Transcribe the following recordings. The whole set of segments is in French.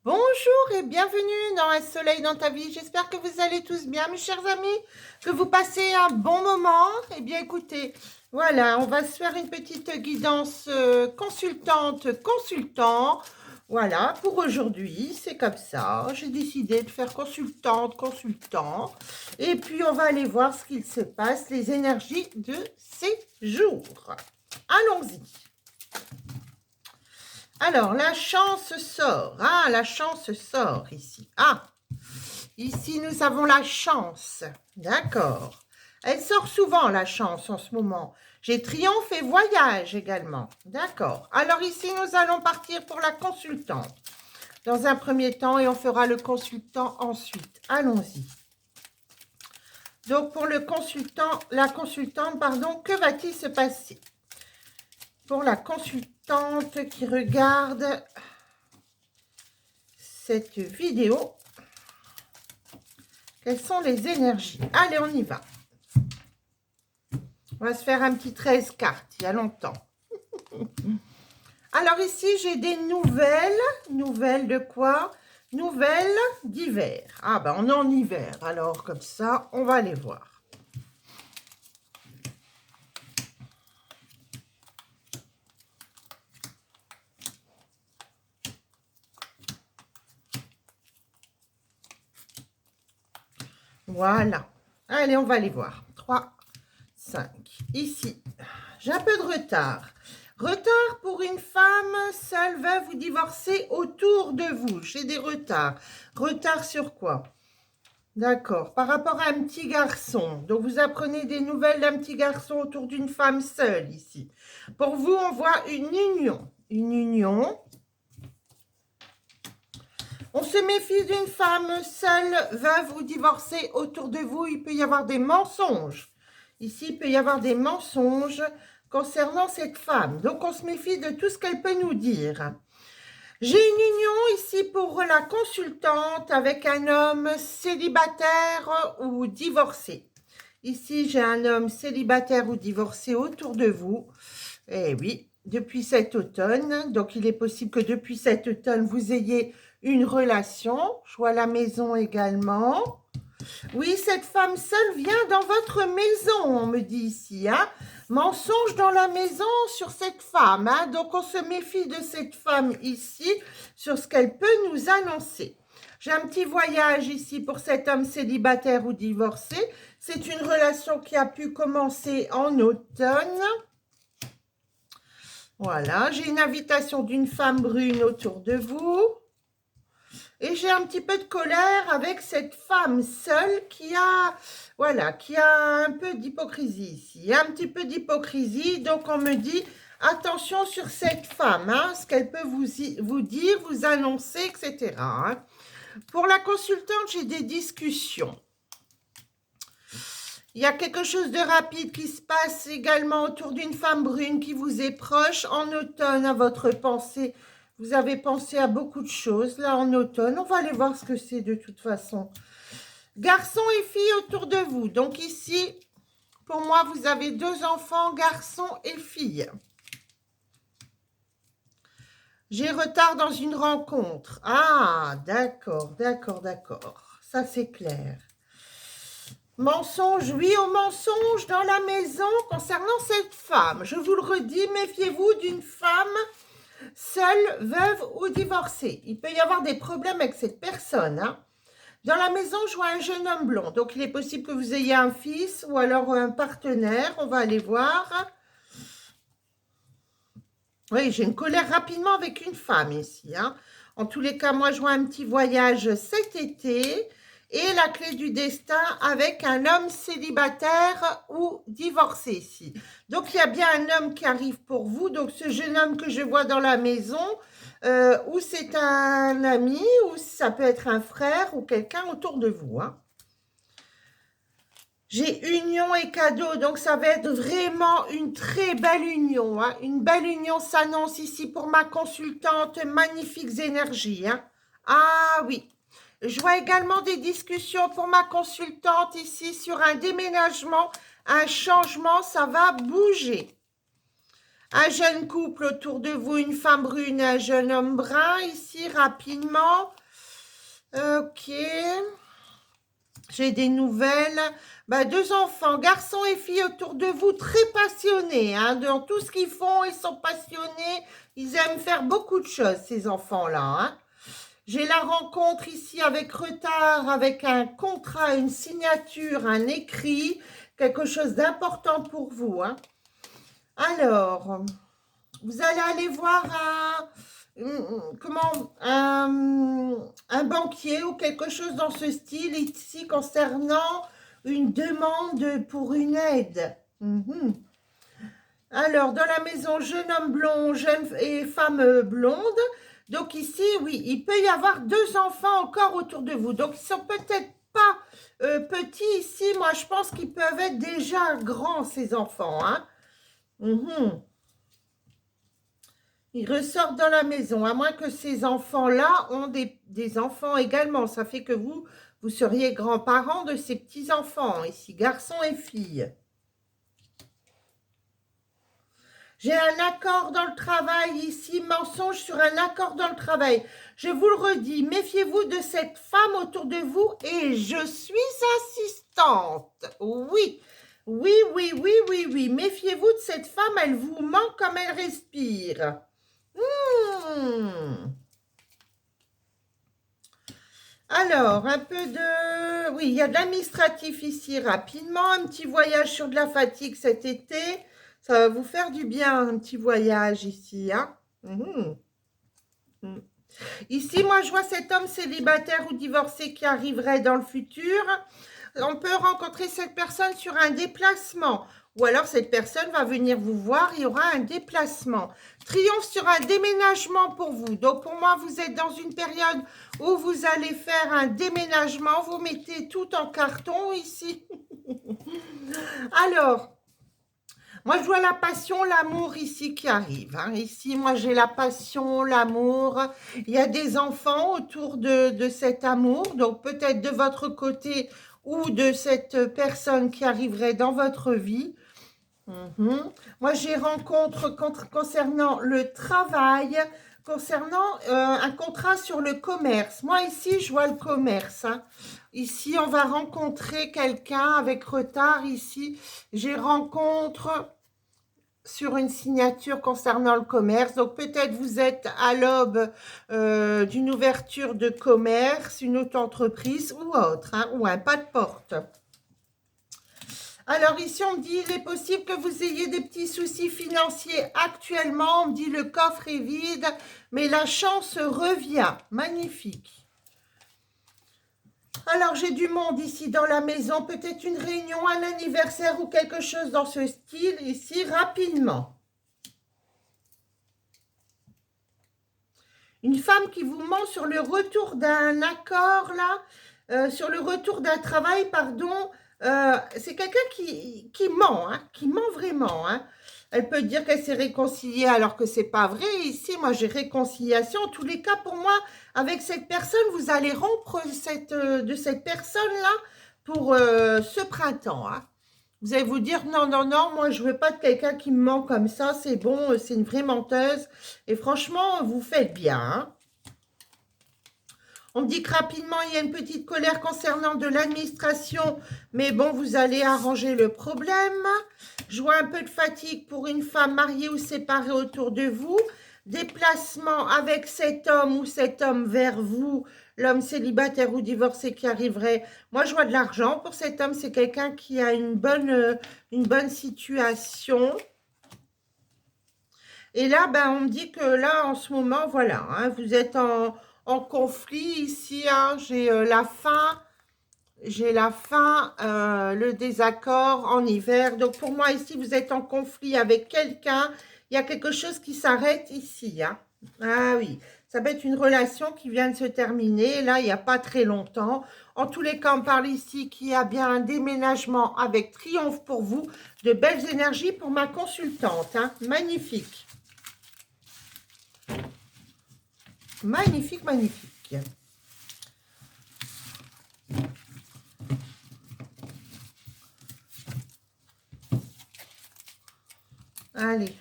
Bonjour et bienvenue dans Un soleil dans ta vie. J'espère que vous allez tous bien, mes chers amis, que vous passez un bon moment. Eh bien, écoutez, voilà, on va se faire une petite guidance consultant. Voilà, pour aujourd'hui, c'est comme ça. J'ai décidé de faire consultant. Et puis, on va aller voir ce qu'il se passe, les énergies de ces jours. Allons-y. Alors, la chance sort. Ah, la chance sort ici. Ah, ici, nous avons la chance. D'accord. Elle sort souvent, la chance, en ce moment. J'ai triomphe et voyage également. D'accord. Alors ici, nous allons partir pour la consultante. Dans un premier temps, et on fera le consultant ensuite. Allons-y. Donc, pour le consultant, la consultante, pardon, que va-t-il se passer? Pour la consultante qui regarde cette vidéo, quelles sont les énergies? Allez, on y va. On va se faire un petit 13 cartes, il y a longtemps. Alors ici, j'ai des nouvelles. Nouvelles de quoi? Nouvelles d'hiver. Ah ben, on est en hiver, alors comme ça, on va les voir. Voilà. Allez, on va les voir. 3, 5. Ici, j'ai un peu de retard. Retard pour une femme seule, veuve ou divorcée autour de vous. J'ai des retards. Retard sur quoi? D'accord. Par rapport à un petit garçon. Donc, vous apprenez des nouvelles d'un petit garçon autour d'une femme seule ici. Pour vous, on voit une union. Une union. On se méfie d'une femme seule, veuve ou divorcée autour de vous. Il peut y avoir des mensonges. Ici, il peut y avoir des mensonges concernant cette femme. Donc, on se méfie de tout ce qu'elle peut nous dire. J'ai une union ici pour la consultante avec un homme célibataire ou divorcé. Ici, j'ai un homme célibataire ou divorcé autour de vous. Eh oui, depuis cet automne. Donc, il est possible que depuis cet automne, vous ayez une relation. Je vois la maison également. Oui, cette femme seule vient dans votre maison, on me dit ici. Hein. Mensonge dans la maison sur cette femme. Hein. Donc, on se méfie de cette femme ici sur ce qu'elle peut nous annoncer. J'ai un petit voyage ici pour cet homme célibataire ou divorcé. C'est une relation qui a pu commencer en automne. Voilà, j'ai une invitation d'une femme brune autour de vous. Et j'ai un petit peu de colère avec cette femme seule qui a, voilà, qui a un peu d'hypocrisie ici. Un petit peu d'hypocrisie, donc on me dit, attention sur cette femme, hein, ce qu'elle peut vous dire, vous annoncer, etc. Hein. Pour la consultante, j'ai des discussions. Il y a quelque chose de rapide qui se passe également autour d'une femme brune qui vous est proche en automne à votre pensée. Vous avez pensé à beaucoup de choses, là, en automne. On va aller voir ce que c'est, de toute façon. Garçons et filles autour de vous. Donc, ici, pour moi, vous avez 2 enfants, garçons et filles. J'ai retard dans une rencontre. Ah, d'accord. Ça, c'est clair. Mensonge, oui au mensonge dans la maison concernant cette femme. Je vous le redis, méfiez-vous d'une femme seule, veuve ou divorcée. Il peut y avoir des problèmes avec cette personne. Hein. Dans la maison, je vois un jeune homme blond. Donc, il est possible que vous ayez un fils ou alors un partenaire. On va aller voir. Oui, j'ai une colère rapidement avec une femme ici. Hein. En tous les cas, moi, je vois un petit voyage cet été. Et la clé du destin avec un homme célibataire ou divorcé ici. Donc, il y a bien un homme qui arrive pour vous. Donc, ce jeune homme que je vois dans la maison, ou c'est un ami, ou ça peut être un frère ou quelqu'un autour de vous. Hein. J'ai union et cadeau, donc ça va être vraiment une très belle union. Hein. Une belle union s'annonce ici pour ma consultante. Magnifiques énergies. Hein. Ah oui. Je vois également des discussions pour ma consultante ici sur un déménagement, un changement, ça va bouger. Un jeune couple autour de vous, une femme brune et un jeune homme brun, ici, rapidement. Ok. J'ai des nouvelles. Bah, 2 enfants, garçons et filles autour de vous, très passionnés. Hein, dans tout ce qu'ils font, ils sont passionnés. Ils aiment faire beaucoup de choses, ces enfants-là. Hein. J'ai la rencontre ici avec retard, avec un contrat, une signature, un écrit, quelque chose d'important pour vous. Hein. Alors, vous allez aller voir un banquier ou quelque chose dans ce style ici concernant une demande pour une aide. Alors, dans la maison, jeune homme blond, jeune et femme blonde. Donc ici, oui, il peut y avoir 2 enfants encore autour de vous. Donc, ils sont peut-être pas petits ici. Moi, je pense qu'ils peuvent être déjà grands, ces enfants. Hein. Ils ressortent dans la maison, à moins que ces enfants-là ont des enfants également. Ça fait que vous seriez grands-parents de ces petits-enfants, ici, garçons et filles. J'ai un accord dans le travail ici, mensonge sur un accord dans le travail. Je vous le redis, méfiez-vous de cette femme autour de vous et je suis assistante. Oui, oui, oui, oui, oui, oui. Méfiez-vous de cette femme, elle vous ment comme elle respire. Alors, un peu de... Oui, il y a de l'administratif ici rapidement. Un petit voyage sur de la fatigue cet été. Ça va vous faire du bien, un petit voyage ici. Hein. Ici, moi, je vois cet homme célibataire ou divorcé qui arriverait dans le futur. On peut rencontrer cette personne sur un déplacement. Ou alors, cette personne va venir vous voir, il y aura un déplacement. Triomphe sur un déménagement pour vous. Donc, pour moi, vous êtes dans une période où vous allez faire un déménagement. Vous mettez tout en carton ici. Alors, moi, je vois la passion, l'amour ici qui arrive. Hein. Ici, moi, j'ai la passion, l'amour. Il y a des enfants autour de cet amour. Donc, peut-être de votre côté ou de cette personne qui arriverait dans votre vie. Moi, j'ai rencontre concernant le travail, concernant un contrat sur le commerce. Moi, ici, je vois le commerce. Hein. Ici, on va rencontrer quelqu'un avec retard. Ici, j'ai rencontre sur une signature concernant le commerce. Donc, peut-être vous êtes à l'aube d'une ouverture de commerce, une auto-entreprise ou autre, hein, ou un pas de porte. Alors ici, on me dit, il est possible que vous ayez des petits soucis financiers actuellement. On me dit, le coffre est vide, mais la chance revient. Magnifique. Alors, j'ai du monde ici dans la maison. Peut-être une réunion, un anniversaire ou quelque chose dans ce style ici, rapidement. Une femme qui vous ment sur le retour d'un accord, là, sur le retour d'un travail, pardon. C'est quelqu'un qui ment, hein, qui ment vraiment. Hein. Elle peut dire qu'elle s'est réconciliée alors que c'est pas vrai. Ici, moi, j'ai réconciliation. En tous les cas, pour moi, avec cette personne, vous allez rompre de cette personne-là pour ce printemps. Hein. Vous allez vous dire, non, non, non, moi, je veux pas de quelqu'un qui me ment comme ça. C'est bon, c'est une vraie menteuse. Et franchement, vous faites bien. Hein. On me dit que rapidement, il y a une petite colère concernant de l'administration, mais bon, vous allez arranger le problème. Je vois un peu de fatigue pour une femme mariée ou séparée autour de vous. Déplacement avec cet homme ou cet homme vers vous, l'homme célibataire ou divorcé qui arriverait. Moi, je vois de l'argent pour cet homme. C'est quelqu'un qui a une bonne situation. Et là, ben, on me dit que là, en ce moment, voilà, hein, vous êtes en conflit ici. Hein, j'ai la faim, le désaccord en hiver. Donc, pour moi, ici, vous êtes en conflit avec quelqu'un. Il y a quelque chose qui s'arrête ici. Hein. Ah oui, ça peut être une relation qui vient de se terminer. Là, il n'y a pas très longtemps. En tous les cas, on parle ici qu'il y a bien un déménagement avec triomphe pour vous. De belles énergies pour ma consultante. Hein. Magnifique. Magnifique, magnifique. Allez.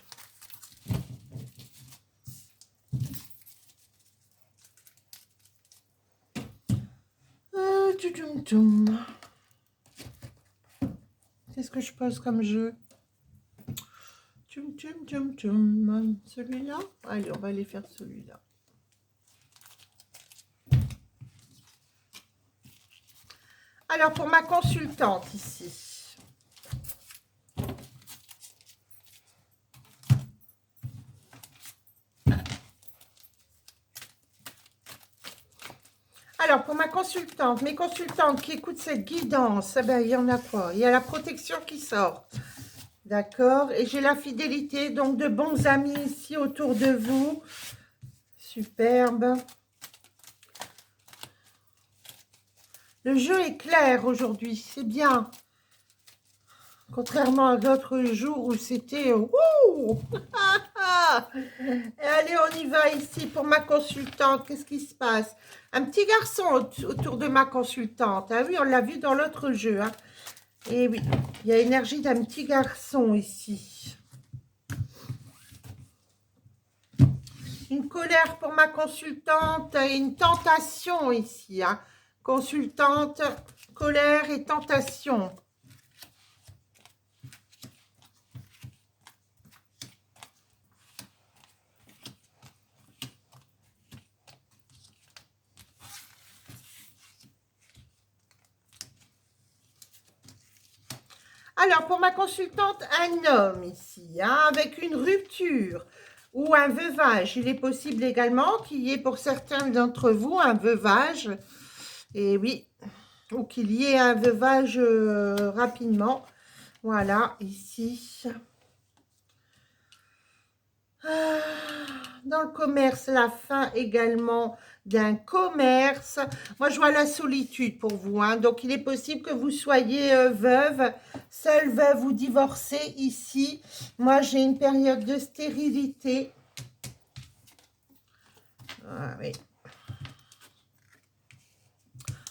Qu'est-ce que je pose comme jeu? Celui-là? Allez, on va aller faire celui-là. Alors, pour ma consultante ici. Alors, pour ma consultante, mes consultantes qui écoutent cette guidance, eh ben, il y en a quoi? Il y a la protection qui sort. D'accord? Et j'ai la fidélité, donc de bons amis ici autour de vous. Superbe. Le jeu est clair aujourd'hui, c'est bien. Contrairement à d'autres jours où c'était... Wouh. Allez, on y va ici pour ma consultante. Qu'est-ce qui se passe? Un petit garçon autour de ma consultante. Ah oui, on l'a vu dans l'autre jeu. Hein. Et oui, il y a l'énergie d'un petit garçon ici. Une colère pour ma consultante et une tentation ici. Hein. Consultante, colère et tentation. Alors, pour ma consultante, un homme ici, hein, avec une rupture ou un veuvage. Il est possible également qu'il y ait pour certains d'entre vous un veuvage. Et oui, ou qu'il y ait un veuvage rapidement. Voilà, ici. Dans le commerce, la fin également d'un commerce. Moi, je vois la solitude pour vous. Hein. Donc, il est possible que vous soyez veuve, seule veuve ou divorcée ici. Moi, j'ai une période de stérilité. Ah, oui.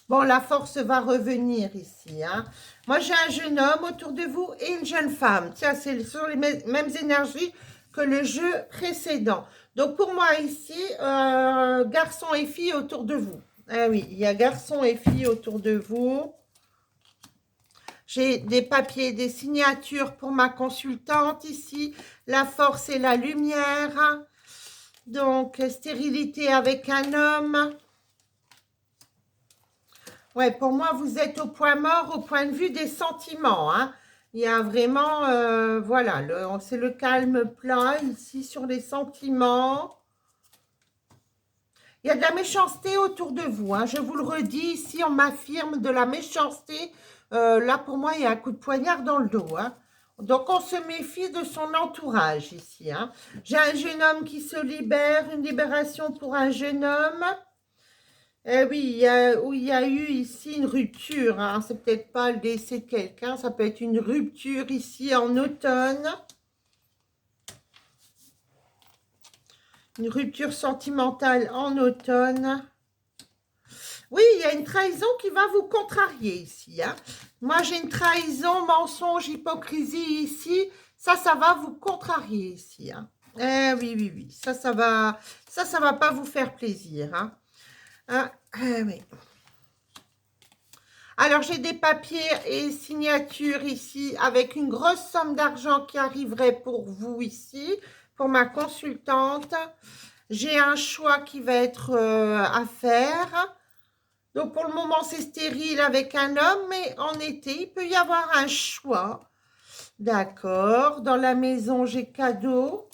Bon, la force va revenir ici. Hein. Moi, j'ai un jeune homme autour de vous et une jeune femme. Tiens, ce sont les mêmes énergies que le jeu précédent. Donc, pour moi, ici, garçons et filles autour de vous. Ah oui, il y a garçons et filles autour de vous. J'ai des papiers, des signatures pour ma consultante ici. La force et la lumière. Donc, stérilité avec un homme. Ouais, pour moi, vous êtes au point mort, au point de vue des sentiments. Hein. Il y a vraiment, voilà, c'est le calme plat ici sur les sentiments. Il y a de la méchanceté autour de vous. Hein. Je vous le redis, ici, on m'affirme de la méchanceté. Là, pour moi, il y a un coup de poignard dans le dos. Hein. Donc, on se méfie de son entourage ici. Hein. J'ai un jeune homme qui se libère, une libération pour un jeune homme. Eh oui, il y a eu ici une rupture. Hein. C'est peut-être pas le décès de quelqu'un, ça peut être une rupture ici en automne. Une rupture sentimentale en automne. Oui, il y a une trahison qui va vous contrarier ici. Hein. Moi, j'ai une trahison, mensonge, hypocrisie ici. Ça va vous contrarier ici. Hein. Eh oui, oui, oui. Ça va pas vous faire plaisir. Hein. Ah, oui. Alors, j'ai des papiers et signatures ici avec une grosse somme d'argent qui arriverait pour vous ici, pour ma consultante. J'ai un choix qui va être à faire. Donc, pour le moment, c'est stérile avec un homme, mais en été, il peut y avoir un choix. D'accord. Dans la maison, j'ai cadeau.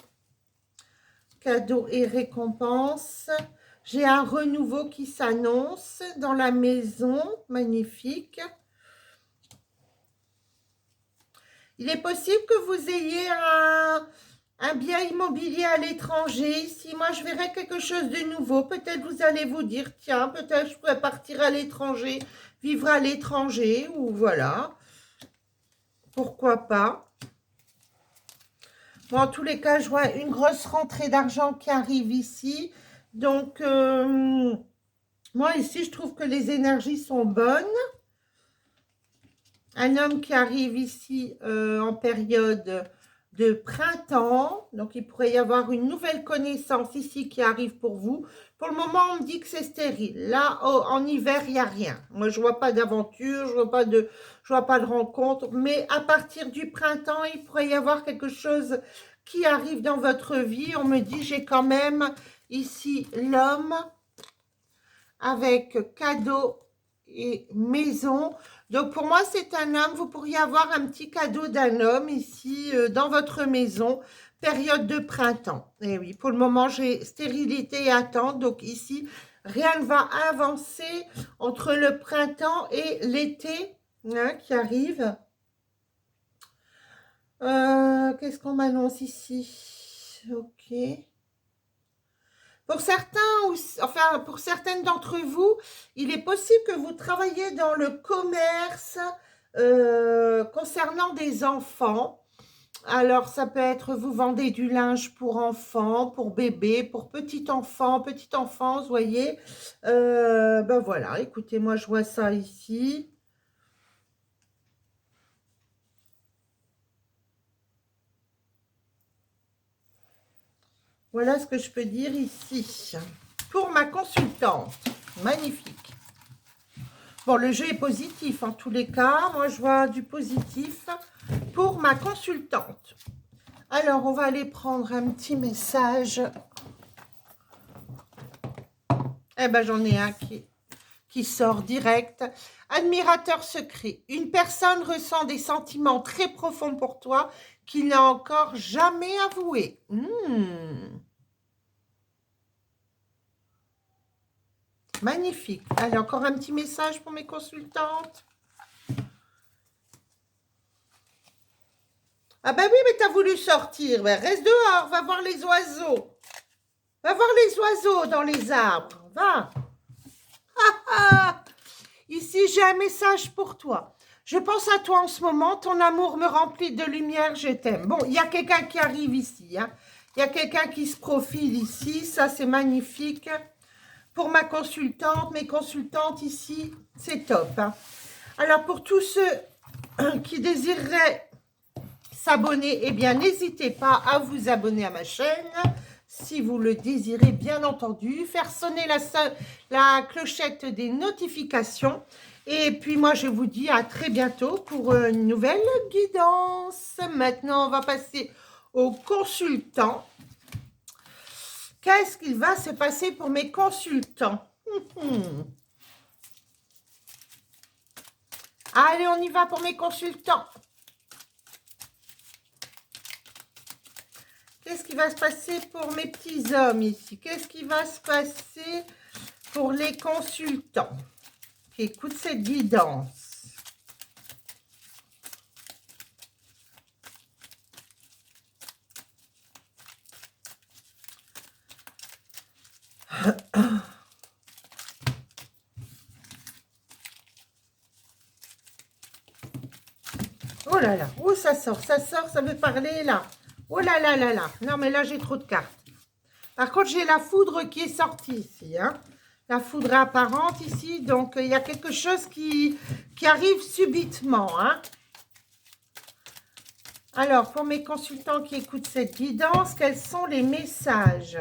Cadeau et récompense. J'ai un renouveau qui s'annonce dans la maison. Magnifique. Il est possible que vous ayez un bien immobilier à l'étranger. Ici, moi, je verrais quelque chose de nouveau. Peut-être vous allez vous dire, tiens, peut-être je pourrais partir à l'étranger, vivre à l'étranger, ou voilà. Pourquoi pas. Bon, en tous les cas, je vois une grosse rentrée d'argent qui arrive ici. Donc, moi, ici, je trouve que les énergies sont bonnes. Un homme qui arrive ici en période de printemps. Donc, il pourrait y avoir une nouvelle connaissance ici qui arrive pour vous. Pour le moment, on me dit que c'est stérile. Là, en hiver, il n'y a rien. Moi, je ne vois pas d'aventure, je ne vois pas de rencontre. Mais à partir du printemps, il pourrait y avoir quelque chose qui arrive dans votre vie. On me dit, j'ai quand même ici l'homme avec cadeau et maison. Donc, pour moi, c'est un homme. Vous pourriez avoir un petit cadeau d'un homme ici dans votre maison, période de printemps. Et oui, pour le moment, j'ai stérilité et attente. Donc, ici, rien ne va avancer entre le printemps et l'été hein, qui arrive. Qu'est-ce qu'on m'annonce ici? Ok. Pour certains, enfin pour certaines d'entre vous, il est possible que vous travailliez dans le commerce concernant des enfants. Alors, ça peut être, vous vendez du linge pour enfants, pour bébés, pour petite enfance, vous voyez. Ben voilà, écoutez, moi je vois ça ici. Voilà ce que je peux dire ici. Pour ma consultante, magnifique. Bon, le jeu est positif en tous les cas. Moi, je vois du positif pour ma consultante. Alors, on va aller prendre un petit message. Eh ben, j'en ai un qui sort direct. Admirateur secret. Une personne ressent des sentiments très profonds pour toi qu'il n'a encore jamais avoué. Magnifique. Allez, encore un petit message pour mes consultantes. Ah ben oui, mais t'as voulu sortir. Ben reste dehors, va voir les oiseaux. Va voir les oiseaux dans les arbres. Va. Ici, j'ai un message pour toi. Je pense à toi en ce moment. Ton amour me remplit de lumière. Je t'aime. Bon, il y a quelqu'un qui arrive ici. Hein. Il y a quelqu'un qui se profile ici. Ça, c'est magnifique. Pour ma consultante, mes consultantes ici, c'est top. Hein. Alors, pour tous ceux qui désireraient s'abonner, eh bien, n'hésitez pas à vous abonner à ma chaîne. Si vous le désirez, bien entendu, faire sonner la clochette des notifications. Et puis, moi, je vous dis à très bientôt pour une nouvelle guidance. Maintenant, on va passer aux consultants. Qu'est-ce qu'il va se passer pour mes consultants? Allez, on y va pour mes consultants. Qu'est-ce qui va se passer pour mes petits hommes ici? Qu'est-ce qui va se passer pour les consultants qui écoutent cette guidance? Oh là là, oh ça sort, ça veut parler là. Oh là là là là, non mais là j'ai trop de cartes. Par contre j'ai la foudre qui est sortie ici, hein. La foudre apparente ici, donc il y a quelque chose qui arrive subitement, hein. Alors, pour mes consultants qui écoutent cette guidance, quels sont les messages?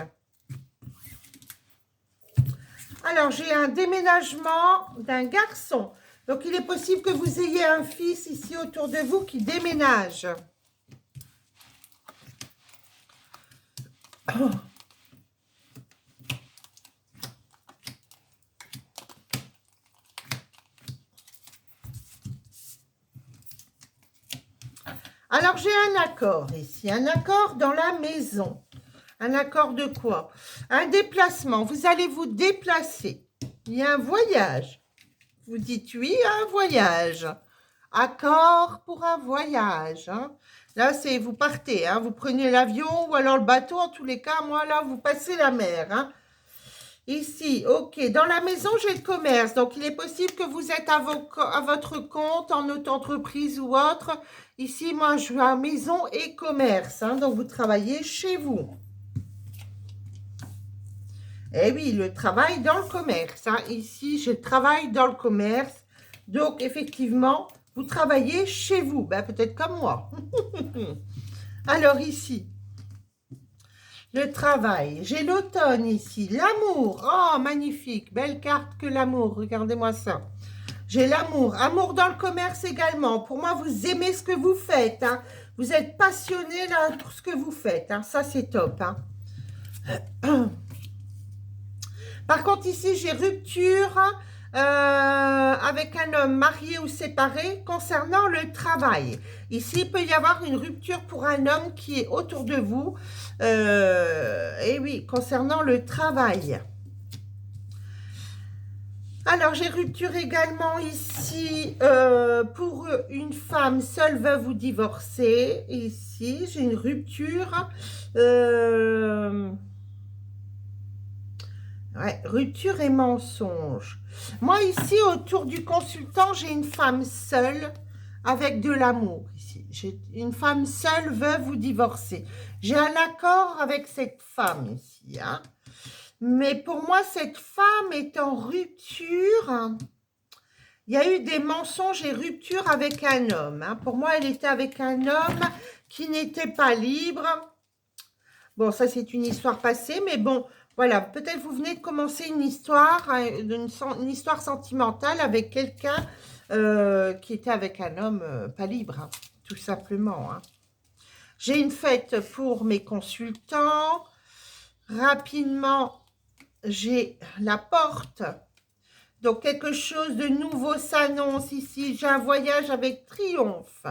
Alors, j'ai un déménagement d'un garçon. Donc, il est possible que vous ayez un fils ici autour de vous qui déménage. Alors, j'ai un accord ici, un accord dans la maison. Un accord de quoi? Un déplacement. Vous allez vous déplacer. Il y a un voyage. Vous dites oui à un voyage. Accord pour un voyage. Hein. Là, c'est vous partez. Hein. Vous prenez l'avion ou alors le bateau. En tous les cas, moi, là, vous passez la mer. Hein. Ici, ok. Dans la maison, j'ai le commerce. Donc, il est possible que vous êtes à votre compte, en auto-entreprise ou autre. Ici, moi, je suis à maison et commerce. Hein. Donc, vous travaillez chez vous. Eh oui, le travail dans le commerce. Hein. Ici, je travaille dans le commerce. Donc, effectivement, vous travaillez chez vous. Ben, peut-être comme moi. Alors ici, le travail. J'ai l'automne ici. L'amour. Oh, magnifique. Belle carte que l'amour. Regardez-moi ça. J'ai l'amour. Amour dans le commerce également. Pour moi, vous aimez ce que vous faites. Hein. Vous êtes passionné là pour ce que vous faites. Hein. Ça, c'est top. Hein. Par contre, ici, j'ai rupture avec un homme marié ou séparé concernant le travail. Ici, il peut y avoir une rupture pour un homme qui est autour de vous. Et oui, concernant le travail. Alors, j'ai rupture également ici pour une femme seule, veuve ou divorcée. Ici, j'ai une rupture. Ouais, rupture et mensonge. Moi, ici, autour du consultant, j'ai une femme seule avec de l'amour. Ici, j'ai une femme seule, veuve ou divorcée. J'ai un accord avec cette femme ici. Hein. Mais pour moi, cette femme est en rupture. Il y a eu des mensonges et ruptures avec un homme. Hein. Pour moi, elle était avec un homme qui n'était pas libre. Bon, ça, c'est une histoire passée, mais bon, voilà. Peut-être vous venez de commencer une histoire, une histoire sentimentale avec quelqu'un qui était avec un homme pas libre, hein, tout simplement. Hein. J'ai une fête pour mes consultants. Rapidement, j'ai la porte. Donc, quelque chose de nouveau s'annonce ici. J'ai un voyage avec triomphe.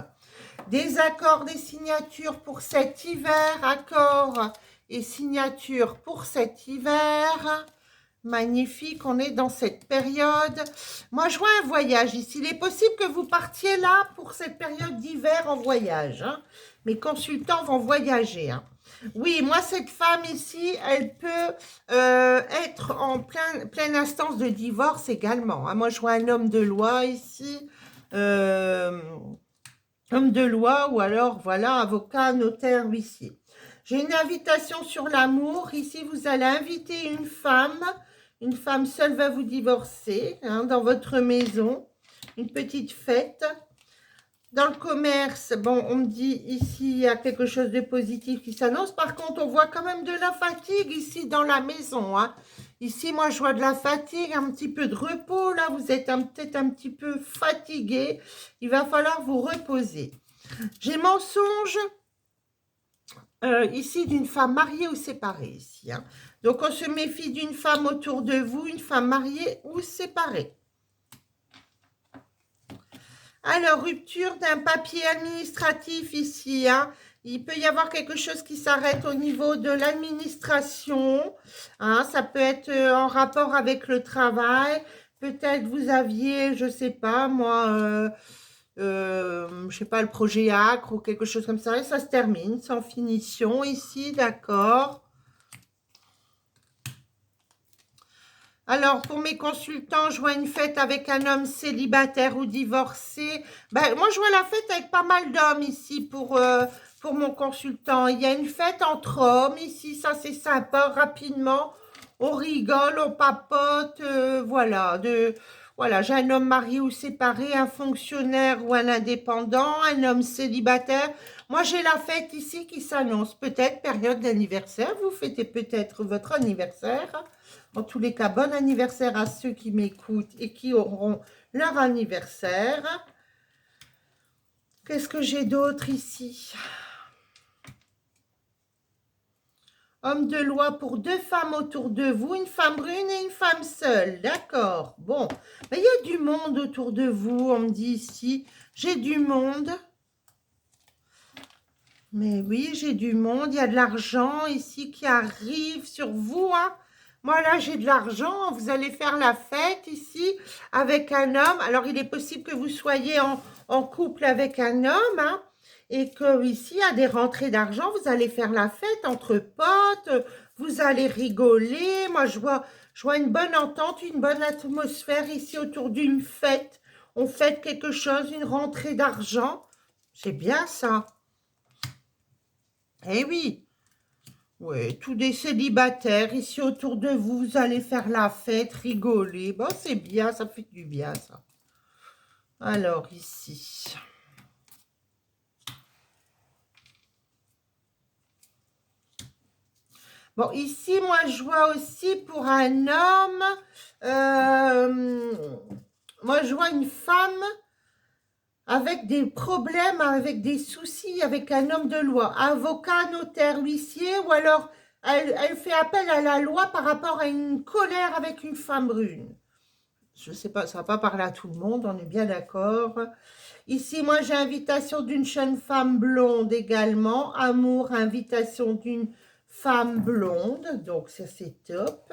Des accords, des signatures pour cet hiver. Accords et signatures pour cet hiver. Magnifique, on est dans cette période. Moi, je vois un voyage ici. Il est possible que vous partiez là pour cette période d'hiver en voyage. Hein. Mes consultants vont voyager. Hein. Oui, moi, cette femme ici, elle peut être en pleine instance de divorce également. Hein. Moi, je vois un homme de loi ici. Homme de loi ou alors, voilà, avocat, notaire, huissier. J'ai une invitation sur l'amour. Ici, vous allez inviter une femme seule va vous divorcer hein, dans votre maison. Une petite fête. Dans le commerce, bon, on me dit ici, il y a quelque chose de positif qui s'annonce. Par contre, on voit quand même de la fatigue ici dans la maison. Hein. Ici, moi, je vois de la fatigue, un petit peu de repos. Là, vous êtes peut-être un petit peu fatigué. Il va falloir vous reposer. J'ai mensonge ici d'une femme mariée ou séparée. Ici, hein. Donc, on se méfie d'une femme autour de vous, une femme mariée ou séparée. Alors, rupture d'un papier administratif ici. Hein. Il peut y avoir quelque chose qui s'arrête au niveau de l'administration. Hein. Ça peut être en rapport avec le travail. Peut-être vous aviez, je ne sais pas, moi, je sais pas, le projet Acre ou quelque chose comme ça. Et ça se termine sans finition ici, d'accord. Alors, pour mes consultants, je vois une fête avec un homme célibataire ou divorcé. Ben, moi, je vois la fête avec pas mal d'hommes ici pour mon consultant. Il y a une fête entre hommes ici, ça c'est sympa, rapidement. On rigole, on papote, voilà. Voilà, j'ai un homme marié ou séparé, un fonctionnaire ou un indépendant, un homme célibataire. Moi, j'ai la fête ici qui s'annonce. Peut-être période d'anniversaire. Vous fêtez peut-être votre anniversaire. En tous les cas, bon anniversaire à ceux qui m'écoutent et qui auront leur anniversaire. Qu'est-ce que j'ai d'autre ici? Homme de loi pour 2 femmes autour de vous, une femme brune et une femme seule. D'accord. Bon, mais il y a du monde autour de vous, on me dit ici. J'ai du monde. Mais oui, j'ai du monde. Il y a de l'argent ici qui arrive sur vous, hein. Moi, là, j'ai de l'argent. Vous allez faire la fête ici avec un homme. Alors, il est possible que vous soyez en couple avec un homme, hein, et que ici, il y a des rentrées d'argent. Vous allez faire la fête entre potes. Vous allez rigoler. Moi, je vois une bonne entente, une bonne atmosphère ici autour d'une fête. On fête quelque chose, une rentrée d'argent. C'est bien ça. Eh oui. Oui, tous des célibataires ici autour de vous, vous allez faire la fête, rigoler. Bon, c'est bien, ça fait du bien, ça. Alors, ici. Bon, ici, moi, je vois aussi pour un homme, moi, je vois une femme avec des problèmes, avec des soucis, avec un homme de loi, avocat, notaire, huissier, ou alors elle fait appel à la loi par rapport à une colère avec une femme brune. Je ne sais pas, ça ne va pas parler à tout le monde, on est bien d'accord. Ici, moi, j'ai invitation d'une jeune femme blonde également. Amour, invitation d'une femme blonde. Donc, ça, c'est top.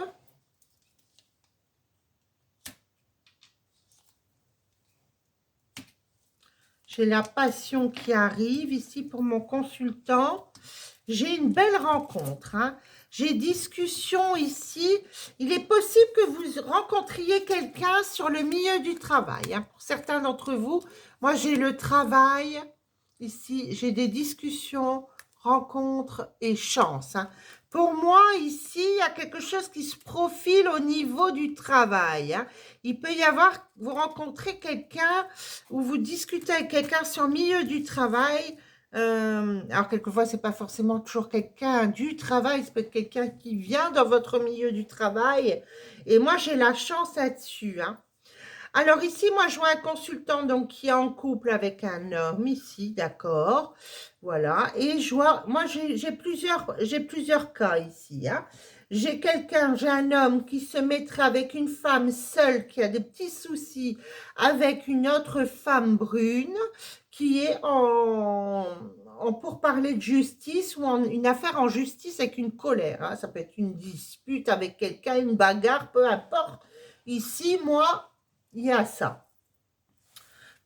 J'ai la passion qui arrive ici pour mon consultant. J'ai une belle rencontre. Hein. J'ai discussion ici. Il est possible que vous rencontriez quelqu'un sur le milieu du travail. Hein. Pour certains d'entre vous, moi j'ai le travail. Ici, j'ai des discussions, rencontres et chances. Hein. Pour moi, ici, il y a quelque chose qui se profile au niveau du travail. Hein. Il peut y avoir, vous rencontrez quelqu'un ou vous discutez avec quelqu'un sur le milieu du travail. Alors, quelquefois, c'est pas forcément toujours quelqu'un du travail, c'est peut-être quelqu'un qui vient dans votre milieu du travail. Et moi, j'ai la chance là-dessus. Hein. Alors ici, moi, je vois un consultant donc, qui est en couple avec un homme ici, d'accord. Voilà. Et je vois, moi, j'ai plusieurs cas ici. Hein. J'ai un homme qui se mettrait avec une femme seule qui a des petits soucis avec une autre femme brune qui est pour parler de justice ou une affaire en justice avec une colère. Hein. Ça peut être une dispute avec quelqu'un, une bagarre, peu importe. Ici, moi, il y a ça.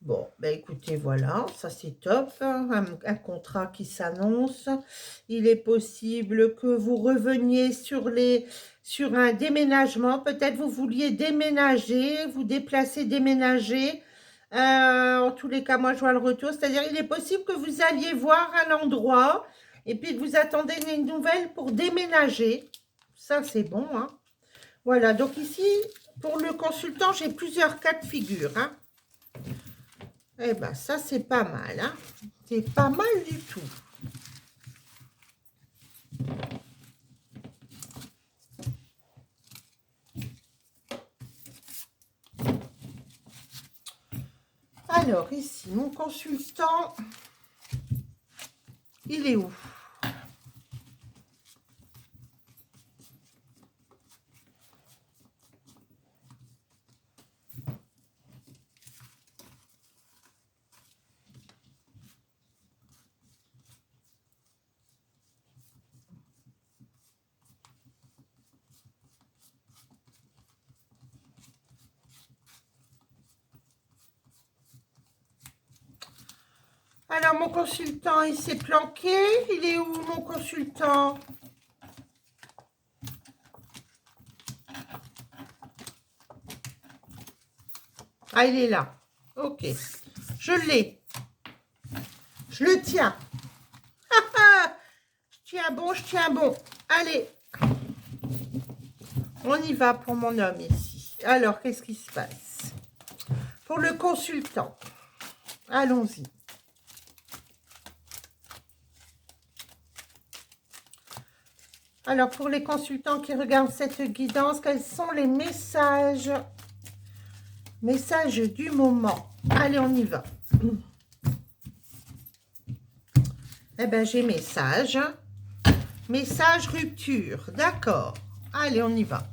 Bon, ben écoutez, voilà, ça c'est top. Un contrat qui s'annonce. Il est possible que vous reveniez sur un déménagement. Peut-être vous vouliez déménager, vous déplacer, déménager. En tous les cas, moi je vois le retour. C'est-à-dire, il est possible que vous alliez voir un endroit et puis que vous attendez une nouvelle pour déménager. Ça, c'est bon, hein. Voilà, donc ici, pour le consultant, j'ai plusieurs cas de figure. Hein. Eh bien, ça, c'est pas mal. Hein. C'est pas mal du tout. Alors, ici, mon consultant, il est où? Alors, mon consultant, il s'est planqué. Il est où, mon consultant? Ah, il est là. Ok. Je l'ai. Je le tiens. Je tiens bon. Allez. On y va pour mon homme ici. Alors, qu'est-ce qui se passe? Pour le consultant. Allons-y. Alors, pour les consultants qui regardent cette guidance, quels sont les messages du moment? Allez, on y va. Eh bien, j'ai message. Message rupture. D'accord. Allez, on y va.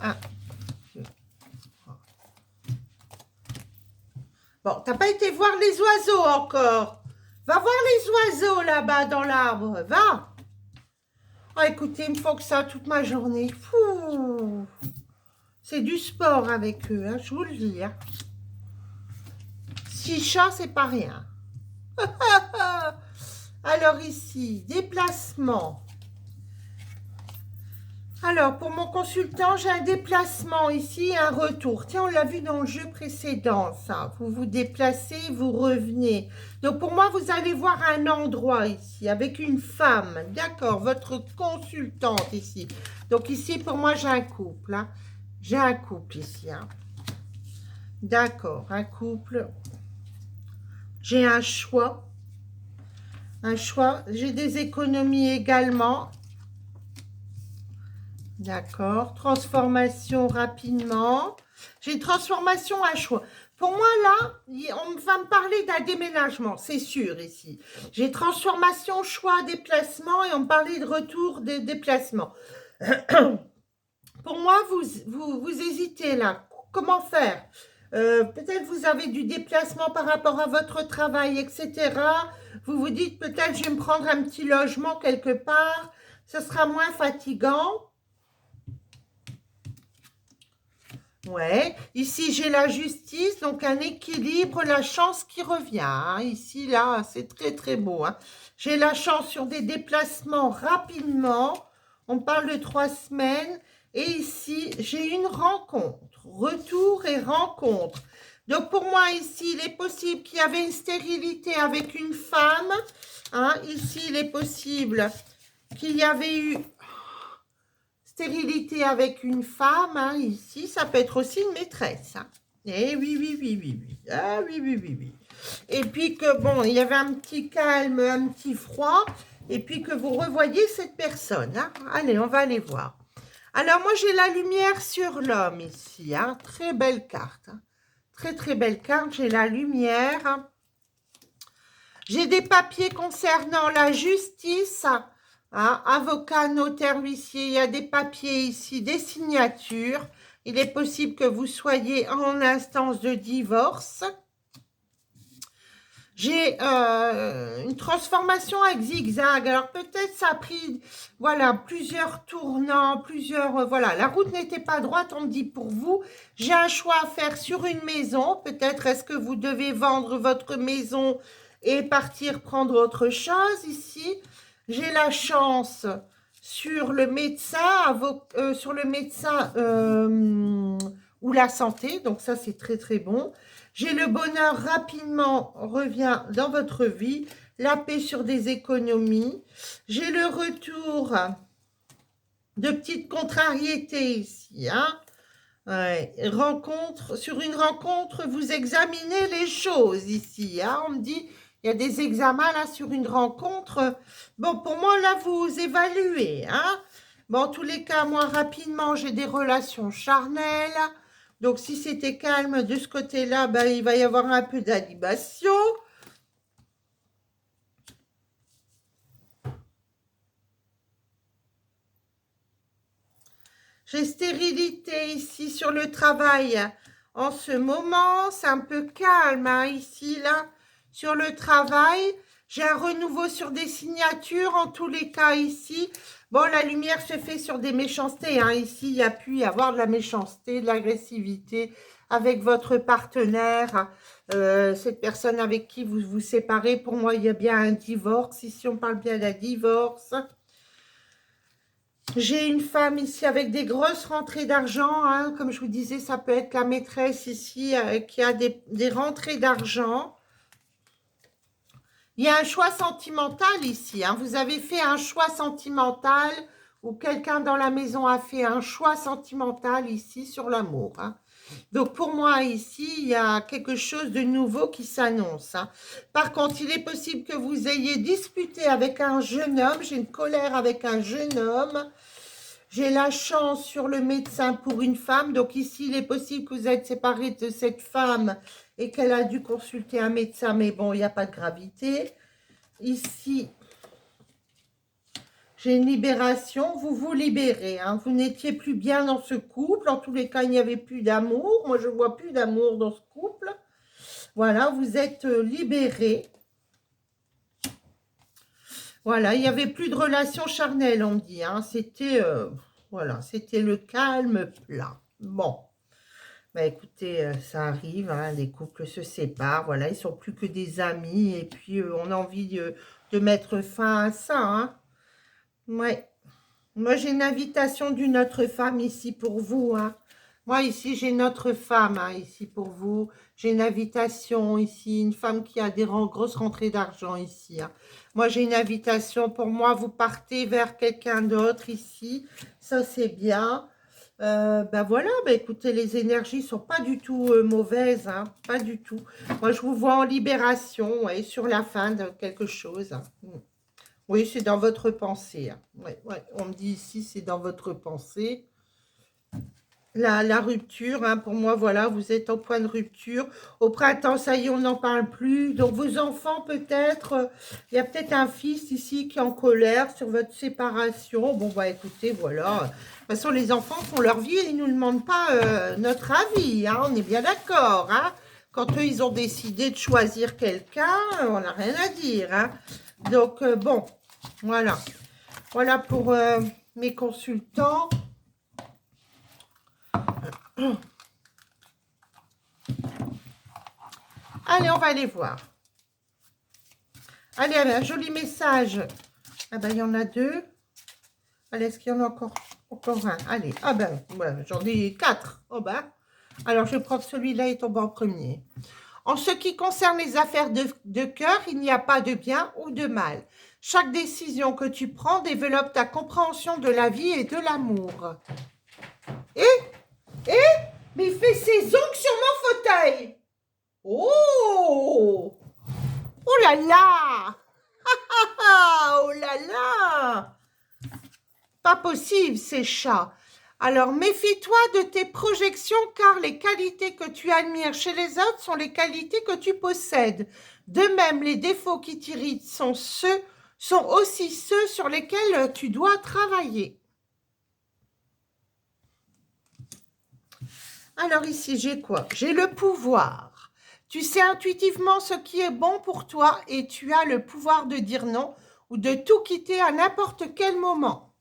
Bon, t'as pas été voir les oiseaux encore. Va voir les oiseaux là-bas dans l'arbre. Va. Oh, écoutez, il me faut que ça toute ma journée. Fou. C'est du sport avec eux, hein, je vous le dis. Hein. 6 chats, c'est pas rien. Alors ici, déplacement. Alors, pour mon consultant, j'ai un déplacement ici, un retour. Tiens, on l'a vu dans le jeu précédent, ça. Vous vous déplacez, vous revenez. Donc, pour moi, vous allez voir un endroit ici, avec une femme. D'accord, votre consultante ici. Donc, ici, pour moi, j'ai un couple. Hein. J'ai un couple ici. Hein. D'accord, un couple. J'ai un choix. Un choix. J'ai des économies également. D'accord. Transformation rapidement. J'ai transformation à choix. Pour moi, là, on va me parler d'un déménagement, c'est sûr, ici. J'ai transformation, choix, déplacement, et on me parlait de retour des déplacements. Pour moi, vous hésitez là. Comment faire? Peut-être vous avez du déplacement par rapport à votre travail, etc. Vous vous dites peut-être je vais me prendre un petit logement quelque part. Ce sera moins fatigant. Ouais, ici j'ai la justice, donc un équilibre, la chance qui revient, hein. Ici, là, c'est très très beau, hein. J'ai la chance sur des déplacements rapidement. On parle de 3 semaines. Et ici, j'ai une rencontre. Retour et rencontre. Donc pour moi, ici, il est possible qu'il y avait une stérilité avec une femme, hein. Ici, il est possible qu'il y avait eu stérilité avec une femme, hein, ici, ça peut être aussi une maîtresse. Hein. Eh oui, oui, oui, oui, oui. Ah oui, oui, oui, oui. Et puis que, bon, il y avait un petit calme, un petit froid, et puis que vous revoyez cette personne. Hein. Allez, on va aller voir. Alors, moi, j'ai la lumière sur l'homme ici. Hein. Très belle carte. Hein. Très, très belle carte. J'ai la lumière. Hein. J'ai des papiers concernant la justice. Hein, avocat, notaire, huissier, il y a des papiers ici, des signatures. Il est possible que vous soyez en instance de divorce. J'ai une transformation avec zigzag. Alors peut-être ça a pris, voilà, plusieurs tournants, voilà. La route n'était pas droite, on me dit pour vous. J'ai un choix à faire sur une maison. Peut-être est-ce que vous devez vendre votre maison et partir prendre autre chose ici. J'ai la chance sur le médecin, ou la santé. Donc ça, c'est très, très bon. J'ai le bonheur rapidement revient dans votre vie. La paix sur des économies. J'ai le retour de petites contrariétés ici. Hein. Ouais. Sur une rencontre, vous examinez les choses ici. Hein. On me dit, il y a des examens là sur une rencontre. Bon, pour moi, là, vous évaluez. Hein. Bon, en tous les cas, moi, rapidement, j'ai des relations charnelles. Donc, si c'était calme de ce côté-là, ben, il va y avoir un peu d'animation. J'ai stérilité ici sur le travail en ce moment. C'est un peu calme hein, ici, là, sur le travail. J'ai un renouveau sur des signatures en tous les cas ici. Bon, la lumière se fait sur des méchancetés. Hein. Ici, il y a pu y avoir de la méchanceté, de l'agressivité avec votre partenaire. Cette personne avec qui vous vous séparez, pour moi, il y a bien un divorce. Ici, on parle bien d'un divorce. J'ai une femme ici avec des grosses rentrées d'argent. Hein. Comme je vous disais, ça peut être la maîtresse ici qui a des rentrées d'argent. Il y a un choix sentimental ici. Hein. Vous avez fait un choix sentimental ou quelqu'un dans la maison a fait un choix sentimental ici sur l'amour. Hein. Donc, pour moi, ici, il y a quelque chose de nouveau qui s'annonce. Hein. Par contre, il est possible que vous ayez disputé avec un jeune homme. J'ai une colère avec un jeune homme. J'ai la chance sur le médecin pour une femme. Donc, ici, il est possible que vous êtes séparé de cette femme et qu'elle a dû consulter un médecin. Mais bon, il n'y a pas de gravité. Ici, j'ai une libération. Vous vous libérez. Hein. Vous n'étiez plus bien dans ce couple. En tous les cas, il n'y avait plus d'amour. Moi, je ne vois plus d'amour dans ce couple. Voilà, vous êtes libéré. Voilà, il n'y avait plus de relation charnelle, on me dit. Hein. C'était voilà, c'était le calme plat. Bon, bah écoutez, ça arrive, hein, les couples se séparent. Voilà, ils sont plus que des amis. Et puis, on a envie de mettre fin à ça. Hein. Ouais. Moi, j'ai une invitation d'une autre femme ici pour vous. Hein. Moi, ici, j'ai notre femme hein, ici pour vous. J'ai une invitation ici, une femme qui a des grosses rentrées d'argent ici. Hein. Moi, j'ai une invitation pour moi. Vous partez vers quelqu'un d'autre ici. Ça, c'est bien. Ben voilà, ben écoutez, les énergies sont pas du tout mauvaises. Hein, pas du tout. Moi, je vous vois en libération et sur la fin de quelque chose. Hein. Oui, c'est dans votre pensée. Hein. Ouais, ouais, on me dit ici, c'est dans votre pensée. La rupture, hein, pour moi, voilà, vous êtes au point de rupture. Au printemps, ça y est, on n'en parle plus. Donc, vos enfants, peut-être, il y a peut-être un fils ici qui est en colère sur votre séparation. Bon, bah, écoutez, voilà. De toute façon, les enfants font leur vie et ils ne nous demandent pas notre avis, hein, on est bien d'accord, hein. Quand eux, ils ont décidé de choisir quelqu'un, on n'a rien à dire, hein. Donc, bon, voilà. Voilà pour mes consultants. Allez, on va aller voir. Allez, un joli message. Ah ben, il y en a 2. Allez, est-ce qu'il y en a encore un? Allez, ah ben, ouais, j'en ai 4. Oh ben. Alors, je vais prendre celui-là et tomber en premier. En ce qui concerne les affaires de cœur, il n'y a pas de bien ou de mal. Chaque décision que tu prends développe ta compréhension de la vie et de l'amour. Mais il fait ses ongles sur mon fauteuil. Oh! Oh là là! Oh là là! Pas possible, ces chats. Alors, méfie-toi de tes projections, car les qualités que tu admires chez les autres sont les qualités que tu possèdes. De même, les défauts qui t'irritent sont aussi ceux sur lesquels tu dois travailler. Alors ici, j'ai quoi? J'ai le pouvoir. Tu sais intuitivement ce qui est bon pour toi et tu as le pouvoir de dire non ou de tout quitter à n'importe quel moment.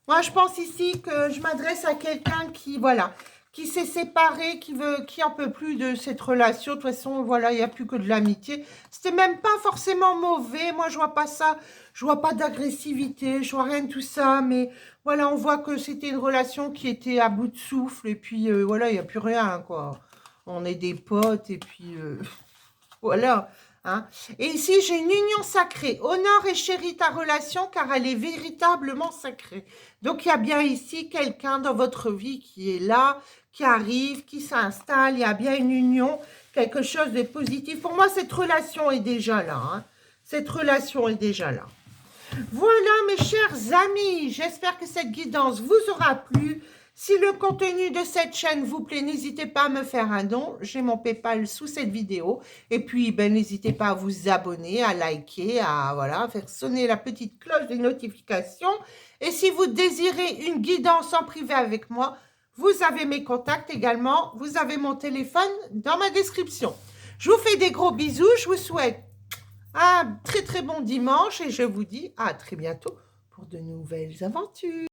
Moi, je pense ici que je m'adresse à quelqu'un qui, voilà, qui s'est séparé, qui en peut plus de cette relation. De toute façon, voilà, il n'y a plus que de l'amitié. C'était même pas forcément mauvais. Moi, je vois pas ça. Je vois pas d'agressivité. Je vois rien de tout ça. Mais voilà, on voit que c'était une relation qui était à bout de souffle. Et puis, voilà, il n'y a plus rien, quoi. On est des potes et puis, voilà. Hein. Et ici, j'ai une union sacrée. Honore et chéris ta relation car elle est véritablement sacrée. Donc, il y a bien ici quelqu'un dans votre vie qui est là, qui arrive, qui s'installe. Il y a bien une union, quelque chose de positif. Pour moi, cette relation est déjà là. Hein. Cette relation est déjà là. Voilà, mes chers amis. J'espère que cette guidance vous aura plu. Si le contenu de cette chaîne vous plaît, n'hésitez pas à me faire un don. J'ai mon PayPal sous cette vidéo. Et puis, ben, n'hésitez pas à vous abonner, à liker, à voilà, faire sonner la petite cloche des notifications. Et si vous désirez une guidance en privé avec moi, vous avez mes contacts également. Vous avez mon téléphone dans ma description. Je vous fais des gros bisous. Je vous souhaite un très très bon dimanche et je vous dis à très bientôt pour de nouvelles aventures.